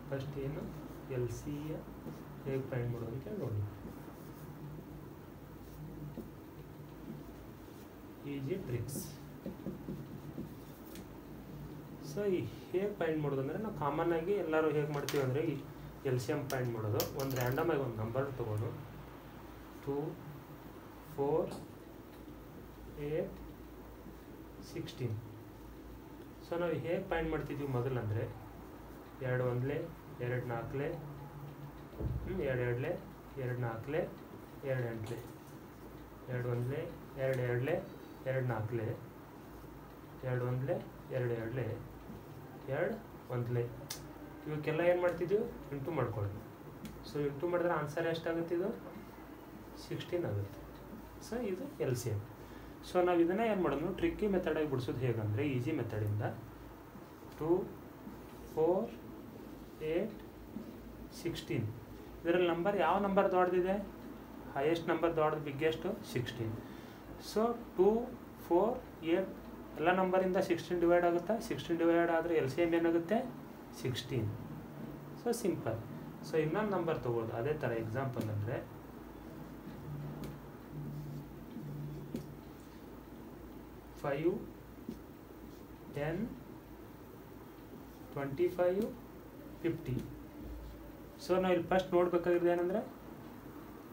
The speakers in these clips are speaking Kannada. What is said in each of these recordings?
ಫಸ್ಟ್ ಏನು ಎಲ್ ಸಿ ಹೇಗೆ ಫೈಂಡ್ ಮಾಡೋದು ಅಂತ ನೋಡಿ. Easy tricks. ಸೊ ಈ ಹೇಗೆ ಫೈಂಡ್ ಮಾಡೋದು ಅಂದರೆ ನಾವು ಕಾಮನ್ ಆಗಿ ಎಲ್ಲರೂ ಹೇಗೆ ಮಾಡ್ತೀವಿ ಅಂದರೆ ಈ ಎಲ್ ಸಿ ಎಮ್ ಫೈಂಡ್ ಮಾಡೋದು. ಒಂದು ರ್ಯಾಂಡಮ್ ಆಗಿ ಒಂದು ನಂಬರ್ ತೊಗೊಂಡು 2, 4, 8, 16. ಸೊ ನಾವು ಹೇಗೆ ಫೈಂಡ್ ಮಾಡ್ತಿದ್ವಿ ಮೊದಲು ಅಂದರೆ 2 1 2 4 2 2 2 4 2 8 2 1 2 2 2 4 2 1 2 2 2 1 ಇವಕ್ಕೆಲ್ಲ ಏನು ಮಾಡ್ತಿದ್ವಿ ಇಂಟು ಮಾಡ್ಕೊಳ್ಳೋದು. ಸೊ ಇಂಟು ಮಾಡಿದ್ರೆ ಆನ್ಸರ್ ಎಷ್ಟಾಗುತ್ತೆ? ಇದು 16 ಆಗುತ್ತೆ. ಸೊ ಇದು ಎಲ್ ಸಿ ಎಮ್. ಸೊ ನಾವು ಇದನ್ನು ಏನು ಮಾಡೋದು ಟ್ರಿಕ್ಕಿ ಮೆಥಡಾಗಿ ಬಿಡಿಸೋದು ಹೇಗಂದರೆ ಈಸಿ ಮೆಥಡಿಂದ 2, 4, 8, 16. ಇದರಲ್ಲಿ ನಂಬರ್ ಯಾವ ನಂಬರ್ ದೊಡ್ಡದಿದೆ? ಹೈಯೆಸ್ಟ್ ನಂಬರ್ ದೊಡ್ಡದು ಬಿಗ್ಗೆಸ್ಟು 16. ಸೊ 2, 4, 8 ಎಲ್ಲ ನಂಬರಿಂದ 16 ಡಿವೈಡ್ ಆಗುತ್ತಾ? 16 ಡಿವೈಡ್ ಆದರೆ ಎಲ್ ಸಿ ಎಮ್ ಏನಾಗುತ್ತೆ? 16. So simple. ಸೊ ಇನ್ನೊಂದು ನಂಬರ್ ತೊಗೊಳ್ಳೋದು ಅದೇ ಥರ ಎಕ್ಸಾಂಪಲ್ ಅಂದರೆ 5, 10, 25, 50. ಸೊ ನಾವು ಇಲ್ಲಿ ಫಸ್ಟ್ ನೋಡಬೇಕಾಗಿರೋದು ಏನಂದರೆ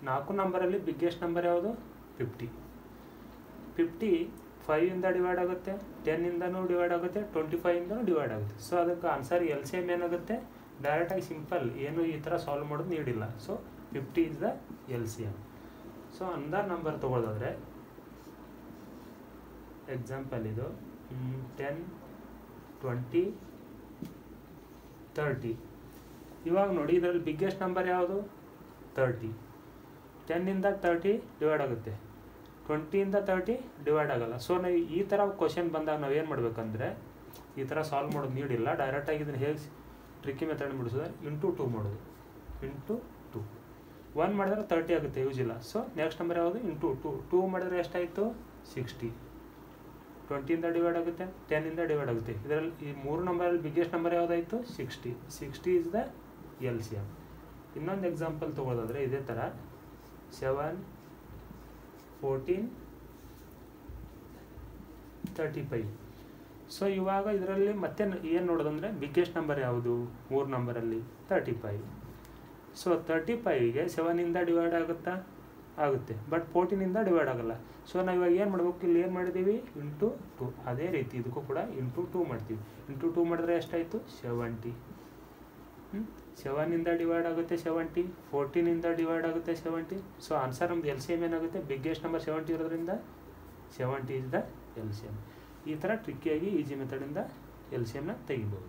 4 ನಂಬರಲ್ಲಿ ಬಿಗ್ಗೆಸ್ಟ್ ನಂಬರ್ ಯಾವುದು? 50. 50 5ಇಂದ ಡಿವೈಡ್ ಆಗುತ್ತೆ, 10ಇಂದನೂ ಡಿವೈಡ್ ಆಗುತ್ತೆ, 25ಇಂದನೂ ಡಿವೈಡ್ ಆಗುತ್ತೆ. ಸೊ ಅದಕ್ಕೆ ಆನ್ಸರ್ ಎಲ್ ಸಿ ಎಮ್ ಏನಾಗುತ್ತೆ? ಡೈರೆಕ್ಟಾಗಿ ಸಿಂಪಲ್, ಏನು ಈ ಥರ ಸಾಲ್ವ್ ಮಾಡೋದು ನೀಡಿಲ್ಲ. So 50 is the L C M. So ಅಂದರ್ ನಂಬರ್ ತೊಗೊಳ್ಳೋದಾದರೆ ಎಕ್ಸಾಂಪಲ್ ಇದು 10, 20, 30. ಇವಾಗ ನೋಡಿ ಇದರಲ್ಲಿ ಬಿಗ್ಗೆಸ್ಟ್ ನಂಬರ್ ಯಾವುದು? 30. 10ಇಂದ 30 ಡಿವೈಡ್ ಆಗುತ್ತೆ, 20ಇಂದ 30 ಡಿವೈಡ್ ಆಗಲ್ಲ. ಸೊ ನಾವು ಈ ಥರ ಕ್ವಶನ್ ಬಂದಾಗ ನಾವು ಏನು ಮಾಡಬೇಕಂದ್ರೆ ಈ ಥರ ಸಾಲ್ವ್ ಮಾಡೋದು ನೀಡಿಲ್ಲ, ಡೈರೆಕ್ಟಾಗಿ ಇದನ್ನು ಹೇಗೆ ಟ್ರಿಕ್ಕಿ ಮೆಥಡ್ ಬಿಡಿಸೋದು ಇಂಟು 2 ಮಾಡೋದು. ಇಂಟು 2 1 ಮಾಡಿದ್ರೆ 30 ಆಗುತ್ತೆ, ಯೂಸ್ ಇಲ್ಲ. ಸೊ ನೆಕ್ಸ್ಟ್ ನಂಬರ್ ಯಾವುದು? ಇಂಟು 2 ಮಾಡಿದ್ರೆ ಎಷ್ಟಾಯಿತು? 60. 20ಇಂದ ಡಿವೈಡ್ ಆಗುತ್ತೆ, 10ಇಂದ ಡಿವೈಡ್ ಆಗುತ್ತೆ. ಇದರಲ್ಲಿ ಈ 3 ನಂಬರಲ್ಲಿ ಬಿಗ್ಗೆಸ್ಟ್ ನಂಬರ್ ಯಾವುದಾಯಿತು? 60. 60 is the L C M. ಇನ್ನೊಂದು ಎಕ್ಸಾಂಪಲ್ ತೊಗೊಳ್ಳೋದಾದರೆ ಇದೇ ಥರ 7, 14, 35. ಸೊ ಇವಾಗ ಇದರಲ್ಲಿ ಮತ್ತೆ ಏನು ನೋಡೋದಂದರೆ ಬಿಗ್ಗೆಸ್ಟ್ ನಂಬರ್ ಯಾವುದು? 3 ನಂಬರಲ್ಲಿ 35. ಸೊ 35ಗೆ 7ಇಂದ ಡಿವೈಡ್ ಆಗುತ್ತಾ? ಆಗುತ್ತೆ, ಬಟ್ 14ಇಂದ ಡಿವೈಡ್ ಆಗಲ್ಲ. ಸೊ ನಾವು ಇವಾಗ ಏನು ಮಾಡಬೇಕು? ಇಲ್ಲಿ ಏನು ಮಾಡಿದ್ದೀವಿ? ಇಂಟು 2. ಅದೇ ರೀತಿ ಇದಕ್ಕೂ ಕೂಡ ಇಂಟು 2 ಮಾಡ್ತೀವಿ. ಇಂಟು 2 ಮಾಡಿದ್ರೆ ಎಷ್ಟಾಯಿತು? 70. 7ಇಂದ ಡಿವೈಡ್ ಆಗುತ್ತೆ 70, 14ಇಂದ ಡಿವೈಡ್ ಆಗುತ್ತೆ 70. ಸೊ ಆನ್ಸರ್ ನಮ್ದು ಎಲ್ ಸಿ ಎಮ್ ಏನಾಗುತ್ತೆ? ಬಿಗ್ಗೆಸ್ಟ್ ನಂಬರ್ 70 ಇರೋದ್ರಿಂದ 70 is the L C M. ಈ ಥರ ಟ್ರಿಕ್ಕಿಯಾಗಿ ಈಜಿ ಮೆಥಡಿಂದ ಎಲ್ ಸಿ ಎಮ್ನ ತೆಗಿಬೋದು.